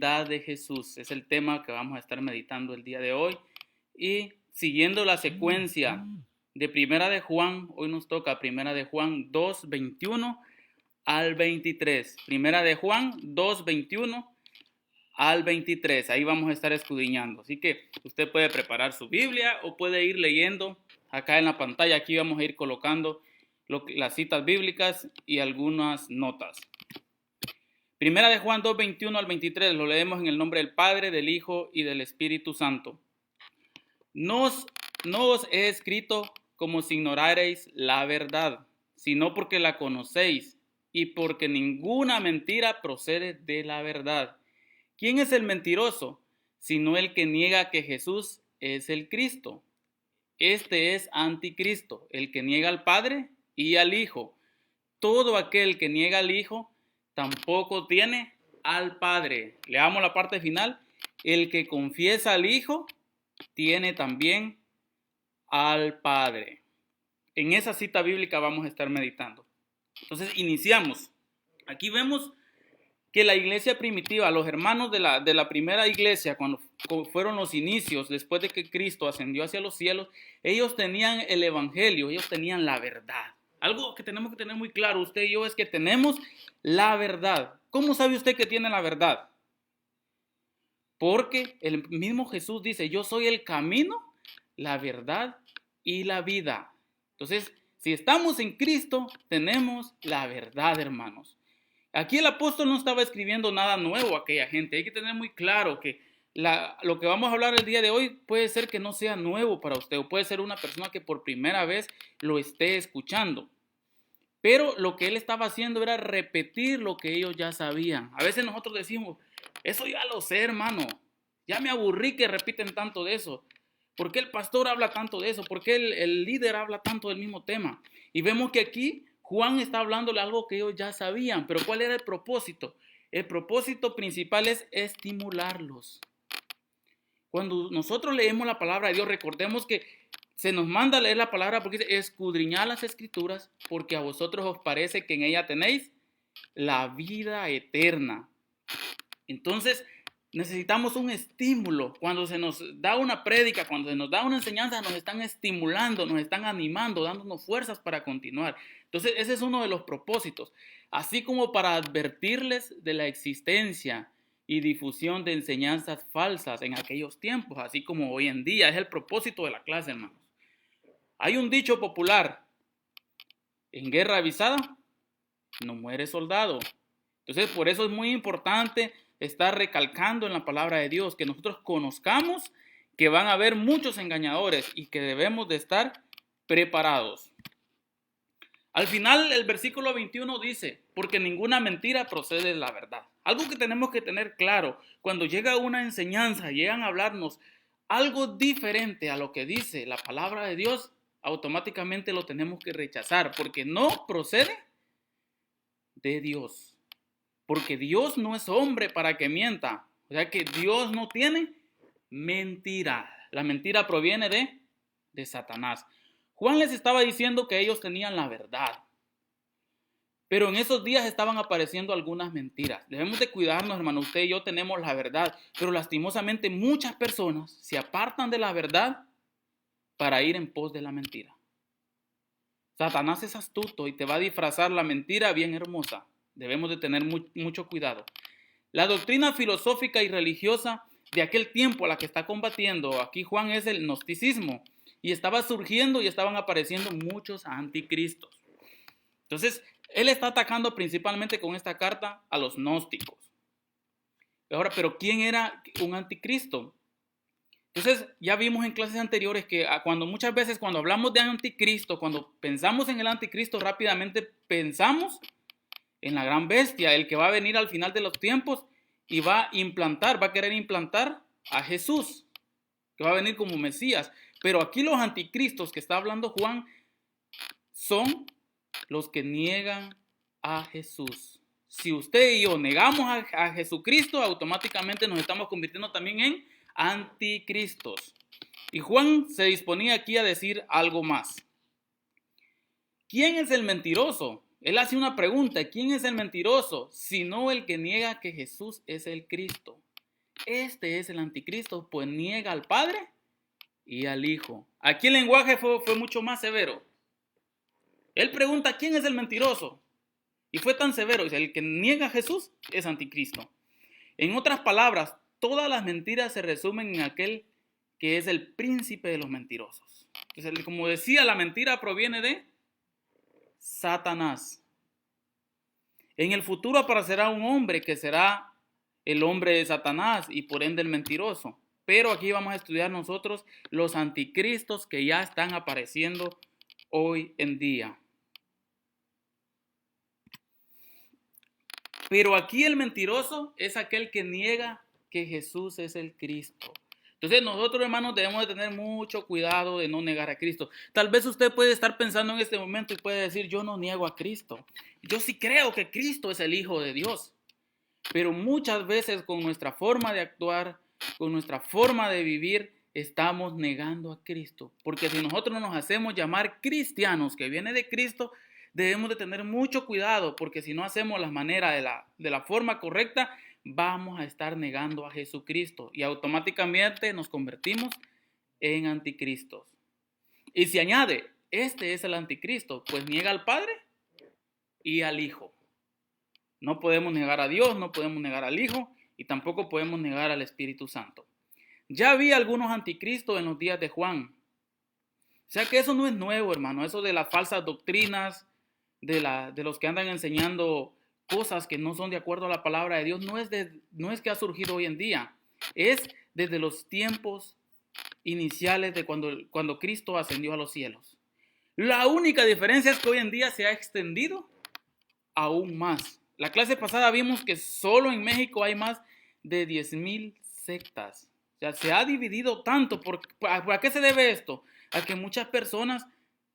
deidad de Jesús. Es el tema que vamos a estar meditando el día de hoy. Y siguiendo la secuencia de Primera de Juan, hoy nos toca Primera de Juan 2, 21 al 23. Primera de Juan 2, 21 al 23. Ahí vamos a estar escudriñando. Así que usted puede preparar su Biblia o puede ir leyendo acá en la pantalla. Aquí vamos a ir colocando las citas bíblicas y algunas notas. Primera de Juan 2, 21 al 23. Lo leemos en el nombre del Padre, del Hijo y del Espíritu Santo. No os he escrito como si ignorarais la verdad, sino porque la conocéis y porque ninguna mentira procede de la verdad. ¿Quién es el mentiroso? Sino el que niega que Jesús es el Cristo. Este es anticristo, el que niega al Padre y al Hijo. Todo aquel que niega al Hijo tampoco tiene al Padre. Leamos la parte final. El que confiesa al Hijo tiene también al Padre. En esa cita bíblica vamos a estar meditando. Entonces iniciamos. Aquí vemos que la iglesia primitiva, los hermanos de la primera iglesia, cuando fueron los inicios, después de que Cristo ascendió hacia los cielos, ellos tenían el evangelio, ellos tenían la verdad. Algo que tenemos que tener muy claro, usted y yo, es que tenemos la verdad. ¿Cómo sabe usted que tiene la verdad? Porque el mismo Jesús dice, yo soy el camino, la verdad y la vida. Entonces, si estamos en Cristo, tenemos la verdad, hermanos. Aquí el apóstol no estaba escribiendo nada nuevo a aquella gente. Hay que tener muy claro que lo que vamos a hablar el día de hoy puede ser que no sea nuevo para usted, o puede ser una persona que por primera vez lo esté escuchando. Pero lo que él estaba haciendo era repetir lo que ellos ya sabían. A veces nosotros decimos, eso ya lo sé, hermano. Ya me aburrí que repiten tanto de eso. ¿Por qué el pastor habla tanto de eso? ¿Por qué el líder habla tanto del mismo tema? Y vemos que aquí Juan está hablándole algo que ellos ya sabían. Pero ¿cuál era el propósito? El propósito principal es estimularlos. Cuando nosotros leemos la palabra de Dios, recordemos que se nos manda a leer la palabra porque dice, escudriñad las escrituras porque a vosotros os parece que en ella tenéis la vida eterna. Entonces, necesitamos un estímulo. Cuando se nos da una prédica, cuando se nos da una enseñanza, nos están estimulando, nos están animando, dándonos fuerzas para continuar. Entonces, ese es uno de los propósitos. Así como para advertirles de la existencia y difusión de enseñanzas falsas en aquellos tiempos, así como hoy en día. Es el propósito de la clase, hermanos. Hay un dicho popular, en guerra avisada, no muere soldado. Entonces, por eso es muy importante estar recalcando en la palabra de Dios, que nosotros conozcamos que van a haber muchos engañadores y que debemos de estar preparados. Al final, el versículo 21 dice, porque ninguna mentira procede de la verdad. Algo que tenemos que tener claro, cuando llega una enseñanza, llegan a hablarnos algo diferente a lo que dice la palabra de Dios, automáticamente lo tenemos que rechazar, porque no procede de Dios. Porque Dios no es hombre para que mienta. O sea que Dios no tiene mentira. La mentira proviene de Satanás. Juan les estaba diciendo que ellos tenían la verdad. Pero en esos días estaban apareciendo algunas mentiras. Debemos de cuidarnos, hermano. Usted y yo tenemos la verdad. Pero lastimosamente muchas personas se apartan de la verdad para ir en pos de la mentira. Satanás es astuto y te va a disfrazar la mentira bien hermosa. Debemos de tener mucho cuidado. La doctrina filosófica y religiosa de aquel tiempo a la que está combatiendo aquí Juan es el gnosticismo. Y estaba surgiendo y estaban apareciendo muchos anticristos. Entonces, él está atacando principalmente con esta carta a los gnósticos. Ahora, ¿pero quién era un anticristo? Entonces, ya vimos en clases anteriores que muchas veces cuando hablamos de anticristo, cuando pensamos en el anticristo, rápidamente pensamos en la gran bestia, el que va a venir al final de los tiempos y va a querer implantar a Jesús, que va a venir como Mesías. Pero aquí los anticristos que está hablando Juan son los que niegan a Jesús. Si usted y yo negamos a Jesucristo, automáticamente nos estamos convirtiendo también en anticristos. Y Juan se disponía aquí a decir algo más. ¿Quién es el mentiroso? Él hace una pregunta, ¿quién es el mentiroso? Sino el que niega que Jesús es el Cristo. Este es el anticristo, pues niega al Padre y al Hijo. Aquí el lenguaje fue mucho más severo. Él pregunta, ¿quién es el mentiroso? Y fue tan severo, dice, el que niega a Jesús es anticristo. En otras palabras, todas las mentiras se resumen en aquel que es el príncipe de los mentirosos. Entonces, como decía, la mentira proviene de Satanás. En el futuro aparecerá un hombre que será el hombre de Satanás y por ende el mentiroso. Pero aquí vamos a estudiar nosotros los anticristos que ya están apareciendo hoy en día. Pero aquí el mentiroso es aquel que niega que Jesús es el Cristo. Entonces nosotros, hermanos, debemos de tener mucho cuidado de no negar a Cristo. Tal vez usted puede estar pensando en este momento y puede decir, yo no niego a Cristo. Yo sí creo que Cristo es el Hijo de Dios. Pero muchas veces con nuestra forma de actuar, con nuestra forma de vivir, estamos negando a Cristo. Porque si nosotros nos hacemos llamar cristianos, que viene de Cristo, debemos de tener mucho cuidado, porque si no hacemos la manera de la forma correcta, vamos a estar negando a Jesucristo y automáticamente nos convertimos en anticristos. Y si añade, este es el anticristo, pues niega al Padre y al Hijo. No podemos negar a Dios, no podemos negar al Hijo y tampoco podemos negar al Espíritu Santo. Ya había algunos anticristos en los días de Juan. O sea que eso no es nuevo, hermano. Eso de las falsas doctrinas, de los que andan enseñando cosas que no son de acuerdo a la palabra de Dios, no es que ha surgido hoy en día. Es desde los tiempos iniciales de cuando Cristo ascendió a los cielos. La única diferencia es que hoy en día se ha extendido aún más. La clase pasada vimos que solo en México hay más de 10,000 sectas. O sea, se ha dividido tanto. ¿A qué se debe esto? A que muchas personas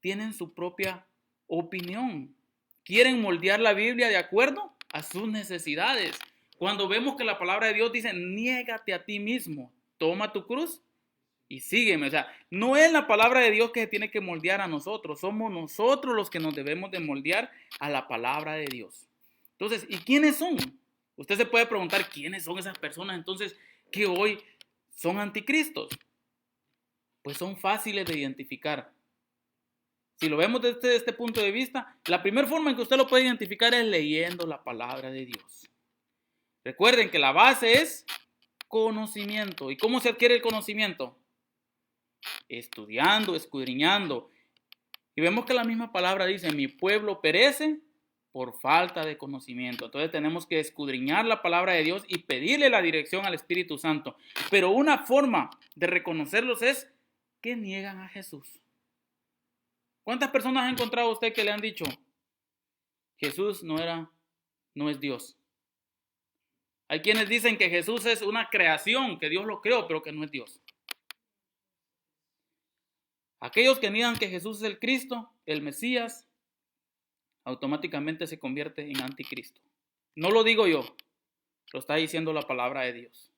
tienen su propia opinión. Quieren moldear la Biblia de acuerdo a sus necesidades. Cuando vemos que la palabra de Dios dice, niégate a ti mismo, toma tu cruz y sígueme. O sea, no es la palabra de Dios que se tiene que moldear a nosotros. Somos nosotros los que nos debemos de moldear a la palabra de Dios. Entonces, ¿y quiénes son? Usted se puede preguntar, ¿quiénes son esas personas entonces que hoy son anticristos? Pues son fáciles de identificar. Si lo vemos desde este punto de vista, la primera forma en que usted lo puede identificar es leyendo la palabra de Dios. Recuerden que la base es conocimiento. ¿Y cómo se adquiere el conocimiento? Estudiando, escudriñando. Y vemos que la misma palabra dice, mi pueblo perece por falta de conocimiento. Entonces tenemos que escudriñar la palabra de Dios y pedirle la dirección al Espíritu Santo. Pero una forma de reconocerlos es que niegan a Jesús. ¿Cuántas personas ha encontrado usted que le han dicho, Jesús no es Dios? Hay quienes dicen que Jesús es una creación, que Dios lo creó, pero que no es Dios. Aquellos que niegan que Jesús es el Cristo, el Mesías, automáticamente se convierte en anticristo. No lo digo yo, lo está diciendo la palabra de Dios.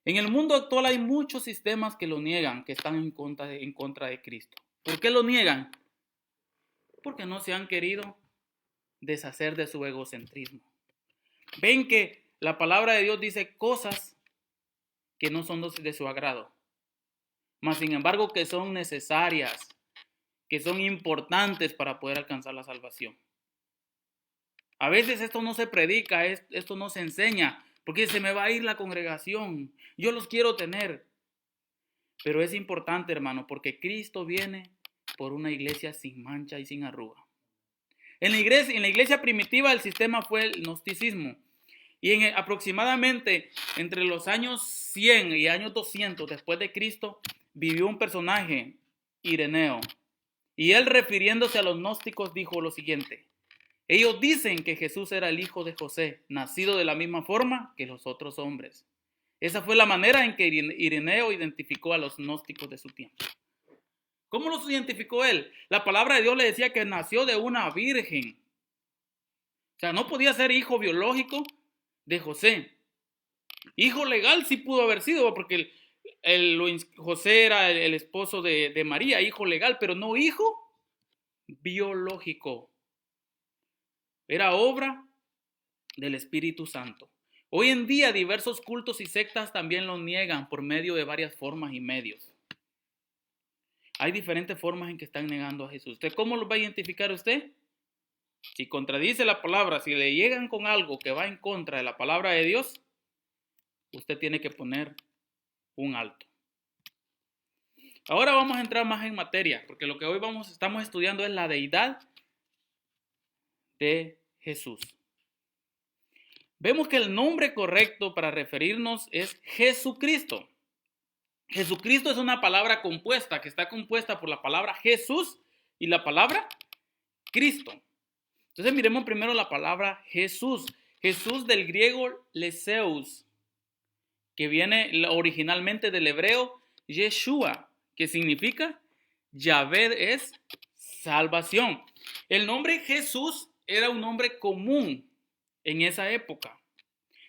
En el mundo actual hay muchos sistemas que lo niegan, que están en contra de Cristo. ¿Por qué lo niegan? Porque no se han querido deshacer de su egocentrismo. Ven que la palabra de Dios dice cosas que no son de su agrado, mas sin embargo que son necesarias, que son importantes para poder alcanzar la salvación. A veces esto no se predica, esto no se enseña, porque se me va a ir la congregación, yo los quiero tener. Pero es importante, hermano, porque Cristo viene por una iglesia sin mancha y sin arruga. En la iglesia primitiva el sistema fue el gnosticismo. Y aproximadamente entre los años 100 y años 200 después de Cristo vivió un personaje, Ireneo. Y él, refiriéndose a los gnósticos, dijo lo siguiente: ellos dicen que Jesús era el hijo de José, nacido de la misma forma que los otros hombres. Esa fue la manera en que Ireneo identificó a los gnósticos de su tiempo. ¿Cómo los identificó él? La palabra de Dios le decía que nació de una virgen. O sea, no podía ser hijo biológico de José. Hijo legal sí pudo haber sido, porque José era el esposo de María, hijo legal, pero no hijo biológico. Era obra del Espíritu Santo. Hoy en día diversos cultos y sectas también lo niegan por medio de varias formas y medios. Hay diferentes formas en que están negando a Jesús. ¿Usted cómo lo va a identificar usted? Si contradice la palabra, si le llegan con algo que va en contra de la palabra de Dios, usted tiene que poner un alto. Ahora vamos a entrar más en materia, porque lo que hoy estamos estudiando es la deidad de Jesús. Vemos que el nombre correcto para referirnos es Jesucristo. Jesucristo es una palabra compuesta, que está compuesta por la palabra Jesús y la palabra Cristo. Entonces miremos primero la palabra Jesús. Jesús del griego Leseus, que viene originalmente del hebreo Yeshua, que significa Yahvé es salvación. El nombre Jesús era un nombre común en esa época.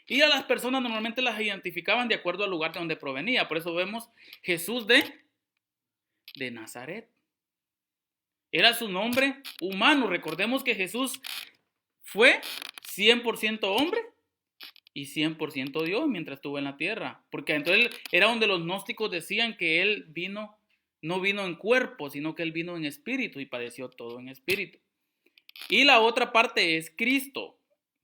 Y a las personas normalmente las identificaban de acuerdo al lugar de donde provenía. Por eso vemos Jesús de Nazaret. Era su nombre humano. Recordemos que Jesús fue 100% hombre y 100% Dios mientras estuvo en la tierra. Porque entonces era donde los gnósticos decían que Él no vino en cuerpo, sino que Él vino en espíritu y padeció todo en espíritu. Y la otra parte es Cristo,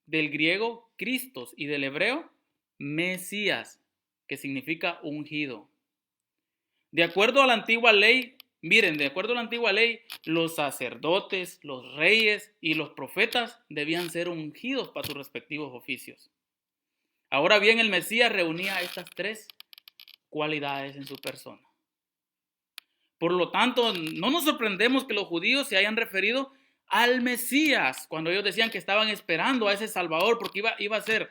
del griego Christos y del hebreo Mesías, que significa ungido. De acuerdo a la antigua ley, miren, de acuerdo a la antigua ley, los sacerdotes, los reyes y los profetas debían ser ungidos para sus respectivos oficios. Ahora bien, el Mesías reunía estas tres cualidades en su persona. Por lo tanto, no nos sorprendemos que los judíos se hayan referido al Mesías cuando ellos decían que estaban esperando a ese Salvador, porque iba a ser,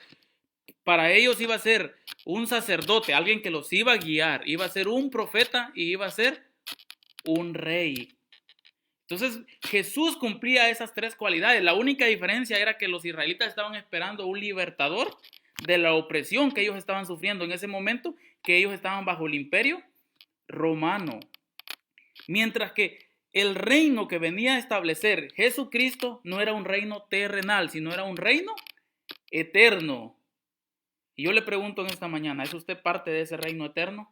para ellos iba a ser un sacerdote, alguien que los iba a guiar, iba a ser un profeta y iba a ser un rey. Entonces Jesús cumplía esas tres cualidades. La única diferencia era que los israelitas estaban esperando un libertador de la opresión que ellos estaban sufriendo en ese momento, que ellos estaban bajo el imperio romano. Mientras que el reino que venía a establecer Jesucristo no era un reino terrenal, sino era un reino eterno. Y yo le pregunto en esta mañana, ¿es usted parte de ese reino eterno?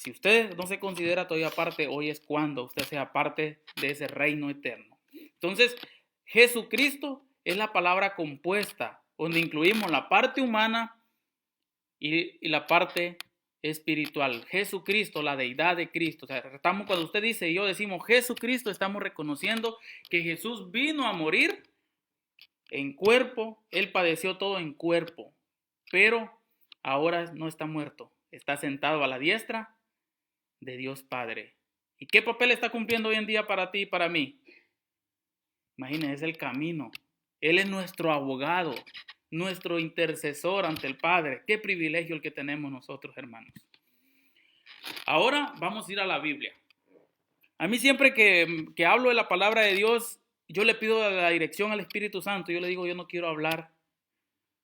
Si usted no se considera todavía parte, hoy es cuando usted sea parte de ese reino eterno. Entonces, Jesucristo es la palabra compuesta, donde incluimos la parte humana y la parte espiritual. Jesucristo, la deidad de Cristo. O sea, cuando usted dice y yo decimos Jesucristo, estamos reconociendo que Jesús vino a morir en cuerpo. Él padeció todo en cuerpo, pero ahora no está muerto. Está sentado a la diestra de Dios Padre. ¿Y qué papel está cumpliendo hoy en día para ti y para mí? Imagínense, es el camino. Él es nuestro abogado, nuestro intercesor ante el Padre. Qué privilegio el que tenemos nosotros, hermanos. Ahora vamos a ir a la Biblia. A mí siempre que hablo de la palabra de Dios, yo le pido la dirección al Espíritu Santo. Yo le digo, yo no quiero hablar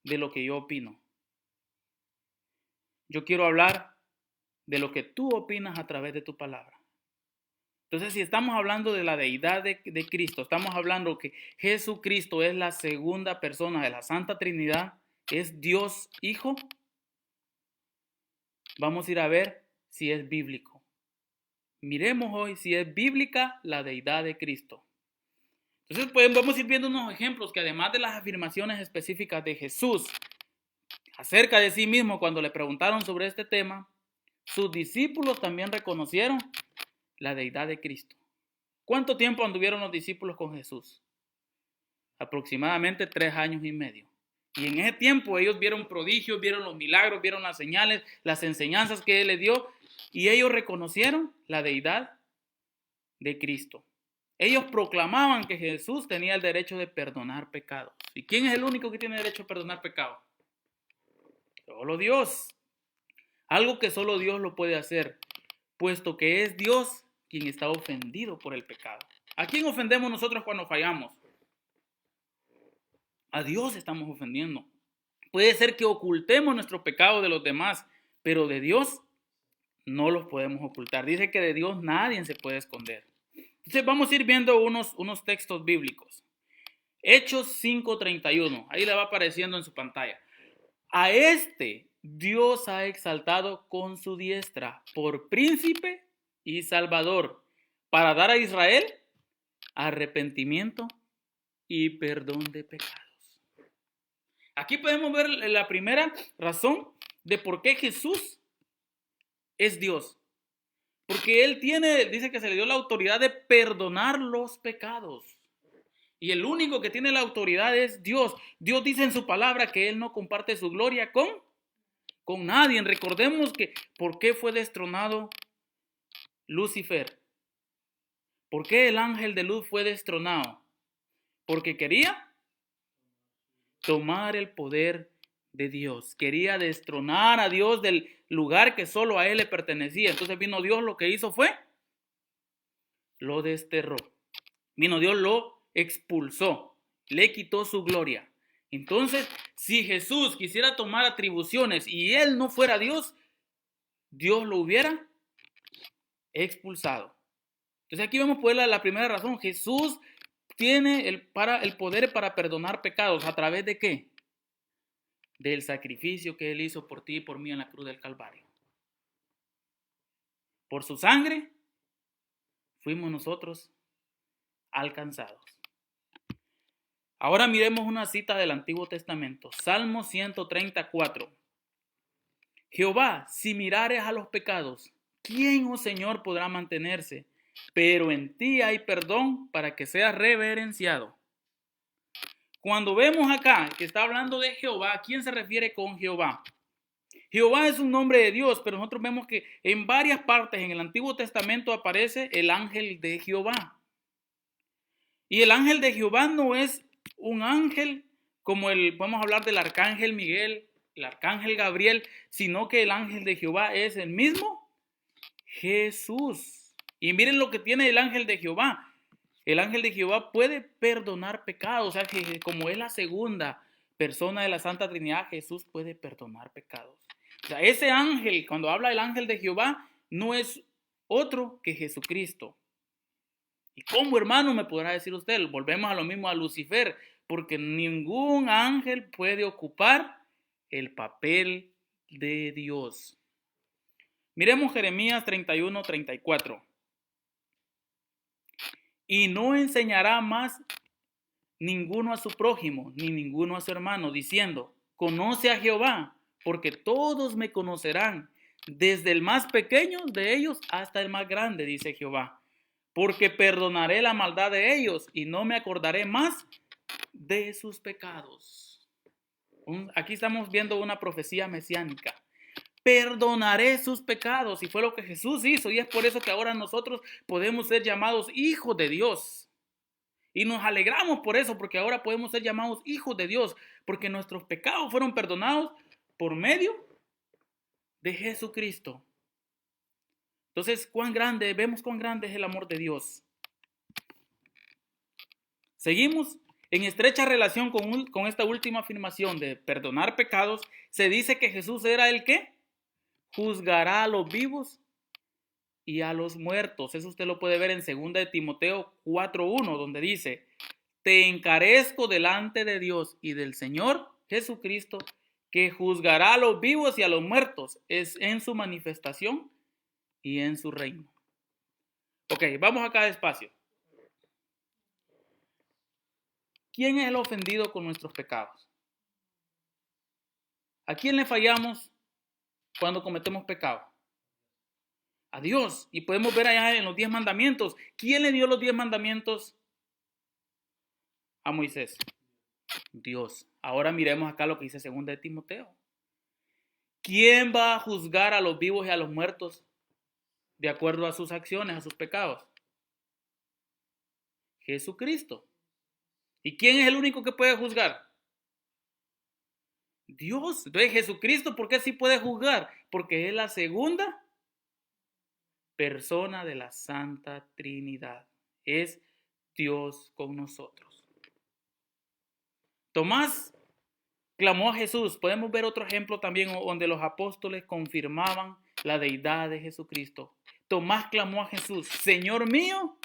de lo que yo opino. Yo quiero hablar de lo que tú opinas a través de tu palabra. Entonces, si estamos hablando de la deidad de Cristo, estamos hablando que Jesucristo es la segunda persona de la Santa Trinidad, es Dios Hijo, vamos a ir a ver si es bíblico. Miremos hoy si es bíblica la deidad de Cristo. Entonces, podemos ir viendo unos ejemplos que además de las afirmaciones específicas de Jesús acerca de sí mismo cuando le preguntaron sobre este tema, sus discípulos también reconocieron la deidad de Cristo. ¿Cuánto tiempo anduvieron los discípulos con Jesús? Aproximadamente 3 años y medio. Y en ese tiempo ellos vieron prodigios, vieron los milagros, vieron las señales, las enseñanzas que Él les dio, y ellos reconocieron la deidad de Cristo. Ellos proclamaban que Jesús tenía el derecho de perdonar pecados. ¿Y quién es el único que tiene derecho a perdonar pecados? Solo Dios. Algo que solo Dios lo puede hacer, puesto que es Dios quien está ofendido por el pecado. ¿A quién ofendemos nosotros cuando fallamos? A Dios estamos ofendiendo. Puede ser que ocultemos nuestro pecado de los demás, pero de Dios no los podemos ocultar. Dice que de Dios nadie se puede esconder. Entonces vamos a ir viendo unos textos bíblicos. Hechos 5:31. Ahí le va apareciendo en su pantalla. A este Dios ha exaltado con su diestra por príncipe y salvador, para dar a Israel arrepentimiento y perdón de pecados. Aquí podemos ver la primera razón de por qué Jesús es Dios. Porque Él dice que se le dio la autoridad de perdonar los pecados. Y el único que tiene la autoridad es Dios. Dios dice en su palabra que Él no comparte su gloria con nadie. Recordemos que ¿por qué fue destronado Lucifer? ¿Por qué el ángel de luz fue destronado? Porque quería tomar el poder de Dios. Quería destronar a Dios del lugar que solo a Él le pertenecía. Entonces vino Dios, lo que hizo fue, lo desterró. Vino Dios, lo expulsó, le quitó su gloria. Entonces, si Jesús quisiera tomar atribuciones y Él no fuera Dios, Dios lo hubiera expulsado. Entonces aquí vemos pues la primera razón. Jesús tiene el poder para perdonar pecados. ¿A través de qué? Del sacrificio que Él hizo por ti y por mí en la cruz del Calvario. Por su sangre fuimos nosotros alcanzados. Ahora miremos una cita del Antiguo Testamento. Salmo 134. Jehová, si mirares a los pecados, ¿quién, oh Señor, podrá mantenerse? Pero en ti hay perdón para que seas reverenciado. Cuando vemos acá que está hablando de Jehová, ¿a quién se refiere con Jehová? Jehová es un nombre de Dios, pero nosotros vemos que en varias partes en el Antiguo Testamento aparece el ángel de Jehová. Y el ángel de Jehová no es un ángel como podemos hablar del arcángel Miguel, el arcángel Gabriel, sino que el ángel de Jehová es el mismo Jesús. Y miren lo que tiene el ángel de Jehová. El ángel de Jehová puede perdonar pecados. O sea, que como es la segunda persona de la Santa Trinidad, Jesús puede perdonar pecados. O sea, ese ángel, cuando habla el ángel de Jehová, no es otro que Jesucristo. ¿Y cómo, hermano, me podrá decir usted? Volvemos a lo mismo a Lucifer, porque ningún ángel puede ocupar el papel de Dios. Miremos Jeremías 31:34. Y no enseñará más ninguno a su prójimo, ni ninguno a su hermano, diciendo, conoce a Jehová, porque todos me conocerán, desde el más pequeño de ellos hasta el más grande, dice Jehová. Porque perdonaré la maldad de ellos y no me acordaré más de sus pecados. Aquí estamos viendo una profecía mesiánica. Perdonaré sus pecados, y fue lo que Jesús hizo, y es por eso que ahora nosotros podemos ser llamados hijos de Dios. Y nos alegramos por eso, porque ahora podemos ser llamados hijos de Dios, porque nuestros pecados fueron perdonados por medio de Jesucristo. Entonces, vemos cuán grande es el amor de Dios. Seguimos en estrecha relación con esta última afirmación de perdonar pecados. Se dice que Jesús era el que juzgará a los vivos y a los muertos. Eso usted lo puede ver en 2 de Timoteo 4:1, donde dice, te encarezco delante de Dios y del Señor Jesucristo, que juzgará a los vivos y a los muertos, es en su manifestación y en su reino. Ok, vamos acá despacio. ¿Quién es el ofendido con nuestros pecados? ¿A quién le fallamos cuando cometemos pecado? A Dios. Y podemos ver allá en los 10 mandamientos. ¿Quién le dio los 10 mandamientos a Moisés? Dios. Ahora miremos acá lo que dice 2 de Timoteo. ¿Quién va a juzgar a los vivos y a los muertos de acuerdo a sus acciones, a sus pecados? Jesucristo. ¿Y quién es el único que puede juzgar? Dios. Entonces Jesucristo, ¿por qué sí puede juzgar? Porque es la segunda persona de la Santa Trinidad. Es Dios con nosotros. Tomás clamó a Jesús. Podemos ver otro ejemplo también donde los apóstoles confirmaban la deidad de Jesucristo. Tomás clamó a Jesús, Señor mío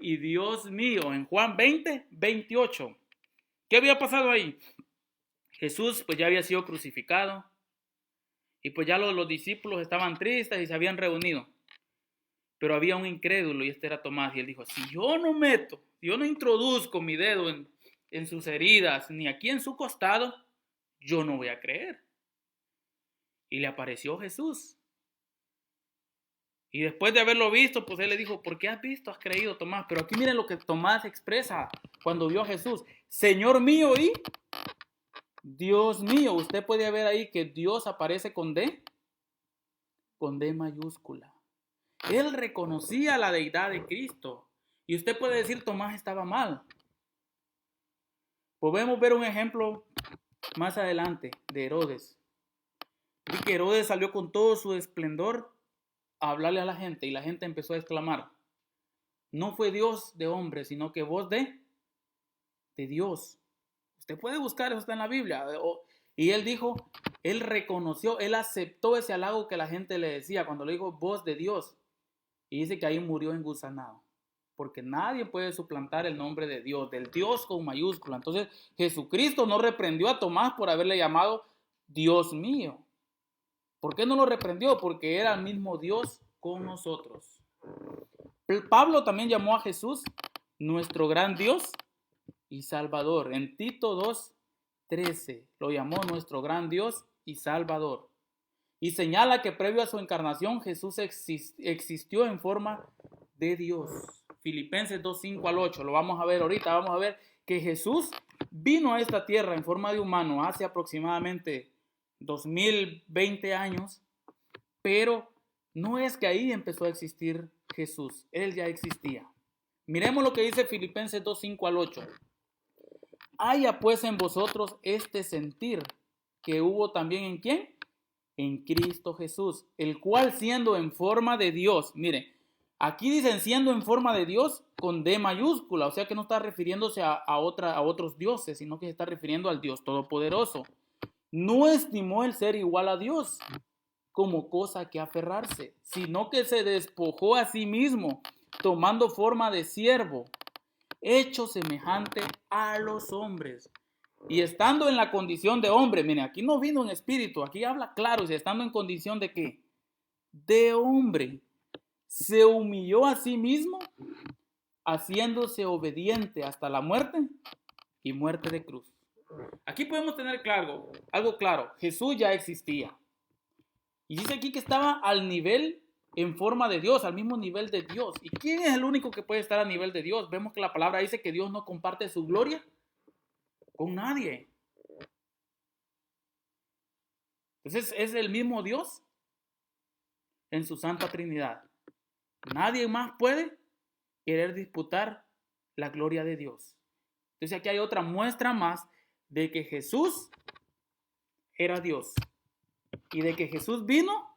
y Dios mío, en Juan 20:28. ¿Qué había pasado ahí? Jesús pues ya había sido crucificado y pues ya los discípulos estaban tristes y se habían reunido. Pero había un incrédulo y este era Tomás y él dijo, si yo no introduzco mi dedo en sus heridas ni aquí en su costado, yo no voy a creer. Y le apareció Jesús. Y después de haberlo visto, pues él le dijo, ¿por qué has visto? Has creído, Tomás. Pero aquí miren lo que Tomás expresa cuando vio a Jesús. Señor mío y Dios mío. Usted puede ver ahí que Dios aparece con D mayúscula. Él reconocía la deidad de Cristo. Y usted puede decir, Tomás estaba mal. Podemos ver un ejemplo más adelante de Herodes. Y que Herodes salió con todo su esplendor a hablarle a la gente y la gente empezó a exclamar, no fue Dios de hombre, sino que voz de Dios. Usted puede buscar, eso está en la Biblia. Y él dijo, él reconoció, él aceptó ese halago que la gente le decía cuando le dijo voz de Dios. Y dice que ahí murió engusanado. Porque nadie puede suplantar el nombre de Dios, del Dios con mayúscula. Entonces Jesucristo no reprendió a Tomás por haberle llamado Dios mío. ¿Por qué no lo reprendió? Porque era el mismo Dios con nosotros. Pablo también llamó a Jesús nuestro gran Dios y Salvador. En Tito 2:13 lo llamó nuestro gran Dios y Salvador. Y señala que previo a su encarnación Jesús existió en forma de Dios. Filipenses 2:5-8, lo vamos a ver ahorita. Vamos a ver que Jesús vino a esta tierra en forma de humano hace aproximadamente 2020 años, pero no es que ahí empezó a existir Jesús, Él ya existía. Miremos lo que dice Filipenses 2:5-8. Haya pues en vosotros este sentir que hubo también ¿en quién? En Cristo Jesús, el cual siendo en forma de Dios, miren, aquí dicen siendo en forma de Dios con D mayúscula, o sea que no está refiriéndose a otros dioses, sino que se está refiriendo al Dios Todopoderoso. No estimó el ser igual a Dios como cosa que aferrarse, sino que se despojó a sí mismo, tomando forma de siervo, hecho semejante a los hombres. Y estando en la condición de hombre, miren, aquí no vino en espíritu, aquí habla claro, y estando en condición de ¿qué? De hombre, se humilló a sí mismo, haciéndose obediente hasta la muerte y muerte de cruz. Aquí podemos tener algo claro, Jesús ya existía. Y dice aquí que estaba al nivel, en forma de Dios, al mismo nivel de Dios. ¿Y quién es el único que puede estar a nivel de Dios? Vemos que la palabra dice que Dios no comparte su gloria con nadie. Entonces es el mismo Dios en su Santa Trinidad. Nadie más puede querer disputar la gloria de Dios. Entonces aquí hay otra muestra más de que Jesús era Dios y de que Jesús vino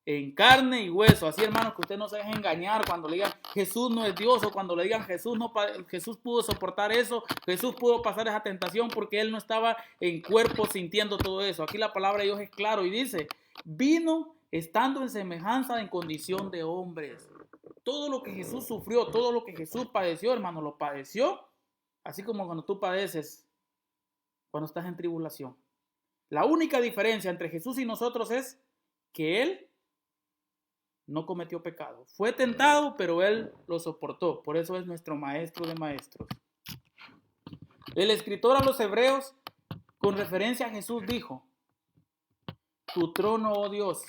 en carne y hueso. Así, hermanos, que usted no se deje engañar cuando le digan Jesús no es Dios, o cuando le digan Jesús pudo soportar eso, Jesús pudo pasar esa tentación porque Él no estaba en cuerpo sintiendo todo eso. Aquí la palabra de Dios es claro y dice, vino estando en semejanza, en condición de hombres. Todo lo que Jesús sufrió, todo lo que Jesús padeció, hermano, lo padeció, así como cuando tú padeces, cuando estás en tribulación. La única diferencia entre Jesús y nosotros es que Él no cometió pecado. Fue tentado, pero Él lo soportó. Por eso es nuestro maestro de maestros. El escritor a los Hebreos, con referencia a Jesús, dijo, tu trono, oh Dios,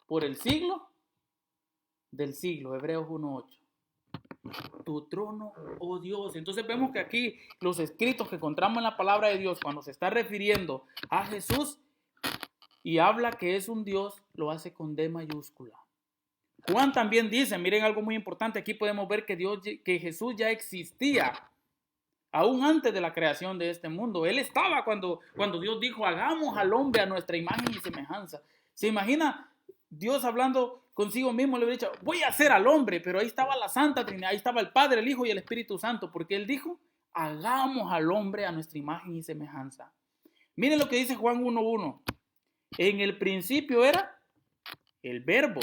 por el siglo del siglo. Hebreos 1:8. Tu trono, oh Dios. Entonces vemos que aquí los escritos que encontramos en la palabra de Dios, cuando se está refiriendo a Jesús y habla que es un Dios, lo hace con D mayúscula. Juan también dice, miren algo muy importante, aquí podemos ver que Jesús ya existía, aún antes de la creación de este mundo. Él estaba cuando Dios dijo, hagamos al hombre a nuestra imagen y semejanza. ¿Se imagina Dios hablando consigo mismo? Le hubiera dicho, voy a hacer al hombre, pero ahí estaba la Santa Trinidad, ahí estaba el Padre, el Hijo y el Espíritu Santo, porque Él dijo, hagamos al hombre a nuestra imagen y semejanza. Miren lo que dice Juan 1:1. En el principio era el Verbo.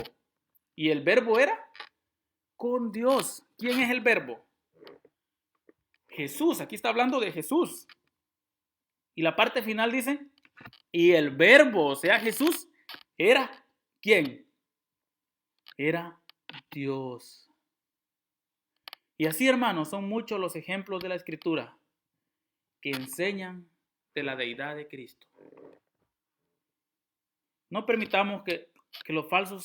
Y el Verbo era con Dios. ¿Quién es el Verbo? Jesús. Aquí está hablando de Jesús. Y la parte final dice, y el verbo, o sea, Jesús, era ¿quién? Era Dios. Y así, hermanos, son muchos los ejemplos de la Escritura que enseñan de la deidad de Cristo. No permitamos que los falsos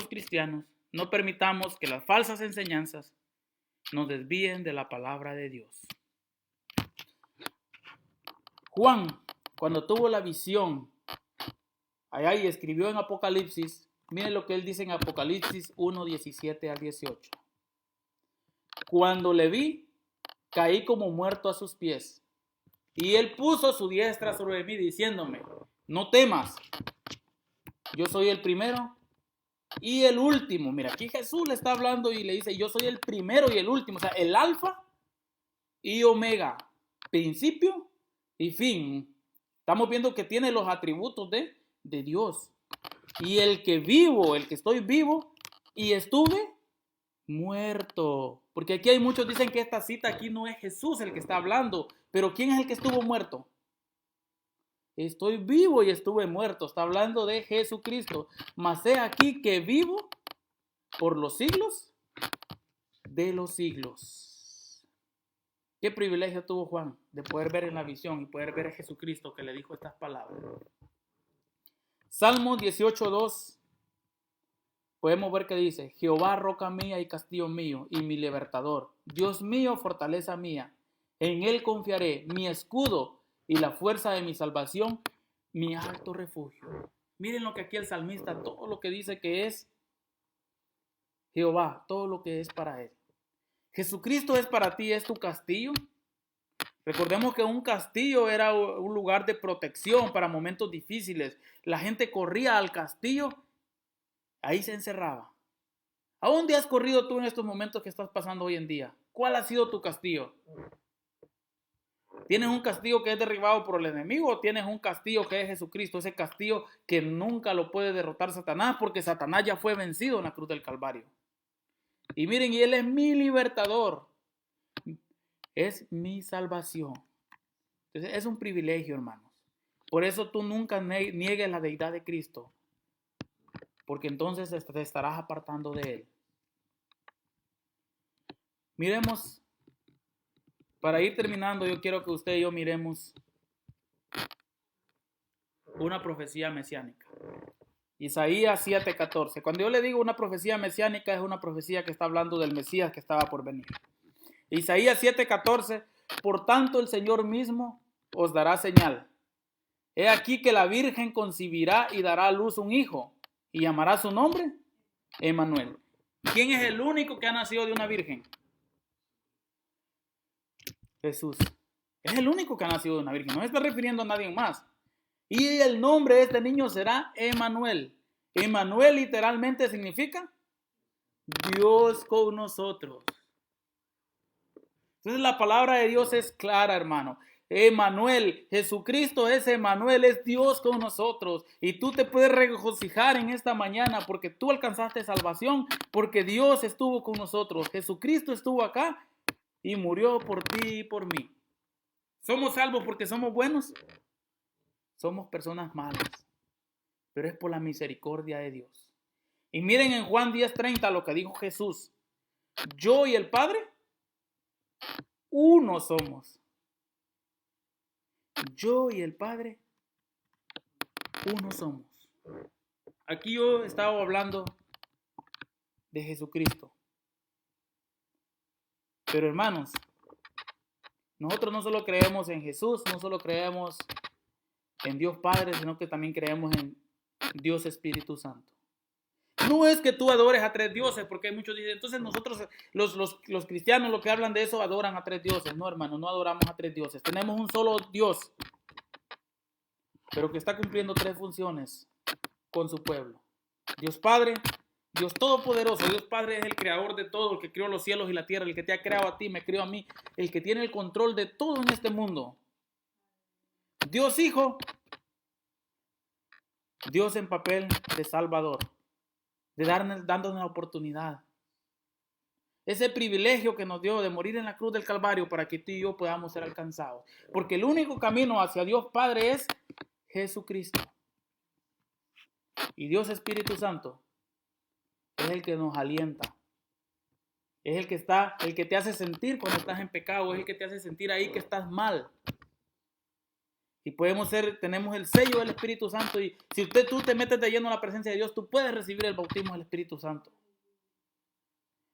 cristianos, no permitamos que las falsas enseñanzas nos desvíen de la palabra de Dios. Juan, cuando tuvo la visión allá y escribió en Apocalipsis, miren lo que él dice en Apocalipsis 1, 17 al 18. Cuando le vi, caí como muerto a sus pies, y él puso su diestra sobre mí, diciéndome, no temas, yo soy el primero y el último. Mira, aquí Jesús le está hablando y le dice, yo soy el primero y el último, o sea, el alfa y omega, principio y fin. Estamos viendo que tiene los atributos de Dios. Y el que estoy vivo y estuve muerto. Porque aquí hay muchos dicen que esta cita aquí no es Jesús el que está hablando, pero ¿quién es el que estuvo muerto? Estoy vivo y estuve muerto. Está hablando de Jesucristo. Mas he aquí que vivo por los siglos de los siglos. Qué privilegio tuvo Juan de poder ver en la visión y poder ver a Jesucristo que le dijo estas palabras. Salmo 18:2. Podemos ver que dice, Jehová, roca mía y castillo mío y mi libertador, Dios mío, fortaleza mía, en él confiaré, mi escudo y la fuerza de mi salvación, mi alto refugio. Miren lo que aquí el salmista, todo lo que dice que es Jehová, todo lo que es para él. Jesucristo es para ti, es tu castillo. Recordemos que un castillo era un lugar de protección para momentos difíciles. La gente corría al castillo, ahí se encerraba. ¿A dónde has corrido tú en estos momentos que estás pasando hoy en día? ¿Cuál ha sido tu castillo? ¿Tienes un castillo que es derribado por el enemigo o tienes un castillo que es Jesucristo? Ese castillo que nunca lo puede derrotar Satanás porque Satanás ya fue vencido en la cruz del Calvario. Y miren, y él es mi libertador. Es mi salvación. Entonces es un privilegio, hermanos. Por eso tú nunca niegues la deidad de Cristo, porque entonces te estarás apartando de él. Miremos, para ir terminando, yo quiero que usted y yo miremos una profecía mesiánica. Isaías 7:14. Cuando yo le digo una profecía mesiánica, es una profecía que está hablando del Mesías que estaba por venir. Isaías 7:14. Por tanto, el Señor mismo os dará señal. He aquí que la Virgen concebirá y dará a luz un hijo, y llamará su nombre Emmanuel. ¿Quién es el único que ha nacido de una virgen? Jesús. Es el único que ha nacido de una virgen. No está refiriendo a nadie más. Y el nombre de este niño será Emmanuel. Emmanuel literalmente significa Dios con nosotros. Entonces la palabra de Dios es clara, hermano. Emmanuel, Jesucristo es Emmanuel, es Dios con nosotros. Y tú te puedes regocijar en esta mañana porque tú alcanzaste salvación, porque Dios estuvo con nosotros. Jesucristo estuvo acá y murió por ti y por mí. ¿Somos salvos porque somos buenos? Somos personas malas, pero es por la misericordia de Dios. Y miren en Juan 10:30 lo que dijo Jesús. Yo y el Padre, uno somos. Yo y el Padre, uno somos. Aquí yo estaba hablando de Jesucristo. Pero hermanos, nosotros no solo creemos en Jesús, no solo creemos en Dios Padre, sino que también creemos en Dios Espíritu Santo. No es que tú adores a tres dioses, porque muchos dicen, entonces nosotros, los cristianos, lo que hablan de eso, adoran a tres dioses. No, hermano, no adoramos a tres dioses. Tenemos un solo Dios, pero que está cumpliendo tres funciones con su pueblo. Dios Padre, Dios Todopoderoso. Dios Padre es el creador de todo, el que creó los cielos y la tierra, el que te ha creado a ti, me creó a mí, el que tiene el control de todo en este mundo. Dios Hijo, Dios en papel de Salvador, de dándonos la oportunidad. ese privilegio que nos dio de morir en la cruz del Calvario para que tú y yo podamos ser alcanzados. Porque el único camino hacia Dios Padre es Jesucristo. Y Dios Espíritu Santo es el que nos alienta. Es el que te hace sentir cuando estás en pecado, es el que te hace sentir ahí que estás mal. Y tenemos el sello del Espíritu Santo, y si tú te metes de lleno en la presencia de Dios, tú puedes recibir el bautismo del Espíritu Santo.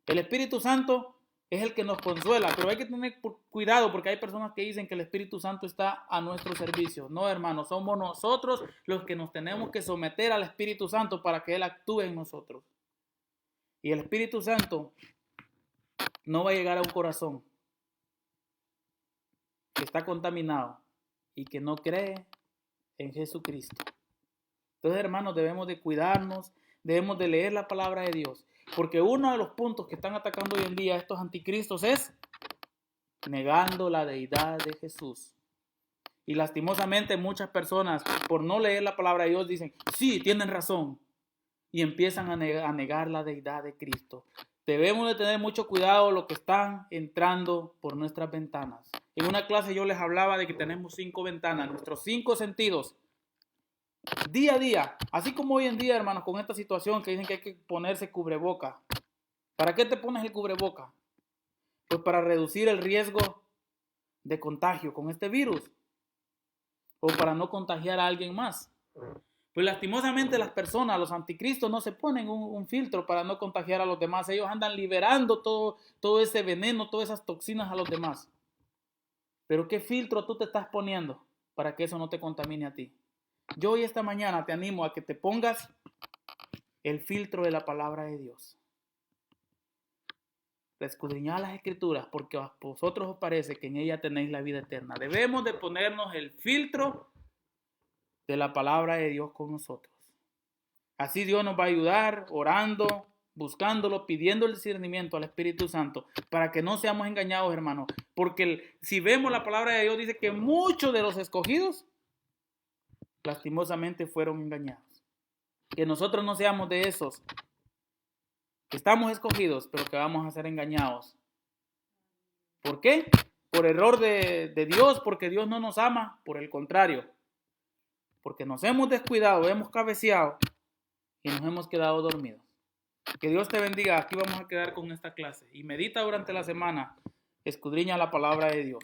El Espíritu Santo es el que nos consuela, pero hay que tener cuidado porque hay personas que dicen que el Espíritu Santo está a nuestro servicio. No, hermanos, somos nosotros los que nos tenemos que someter al Espíritu Santo para que Él actúe en nosotros. Y el Espíritu Santo no va a llegar a un corazón que está contaminado y que no cree en Jesucristo. Entonces, hermanos, debemos de cuidarnos, debemos de leer la palabra de Dios, porque uno de los puntos que están atacando hoy en día a estos anticristos es negando la deidad de Jesús. Y lastimosamente muchas personas, por no leer la palabra de Dios, dicen, sí, tienen razón, y empiezan a negar la deidad de Cristo. Debemos de tener mucho cuidado lo que están entrando por nuestras ventanas. En una clase yo les hablaba de que tenemos 5 ventanas, nuestros 5 sentidos. Día a día, así como hoy en día, hermanos, con esta situación que dicen que hay que ponerse cubreboca. ¿Para qué te pones el cubreboca? Pues para reducir el riesgo de contagio con este virus. O para no contagiar a alguien más. Pues lastimosamente las personas, los anticristos, no se ponen un filtro para no contagiar a los demás. Ellos andan liberando todo ese veneno, todas esas toxinas a los demás. Pero ¿qué filtro tú te estás poniendo para que eso no te contamine a ti? Yo hoy esta mañana te animo a que te pongas el filtro de la palabra de Dios. Escudriñad las Escrituras porque a vosotros os parece que en ella tenéis la vida eterna. Debemos de ponernos el filtro de la palabra de Dios con nosotros. Así Dios nos va a ayudar orando, buscándolo, pidiendo el discernimiento al Espíritu Santo para que no seamos engañados, hermanos. Porque si vemos la palabra de Dios, dice que muchos de los escogidos lastimosamente fueron engañados. Que nosotros no seamos de esos que estamos escogidos, pero que vamos a ser engañados. ¿Por qué? Por error de Dios, porque Dios no nos ama, por el contrario. Porque nos hemos descuidado, hemos cabeceado y nos hemos quedado dormidos. Que Dios te bendiga. Aquí vamos a quedar con esta clase. Y medita durante la semana. Escudriña la palabra de Dios.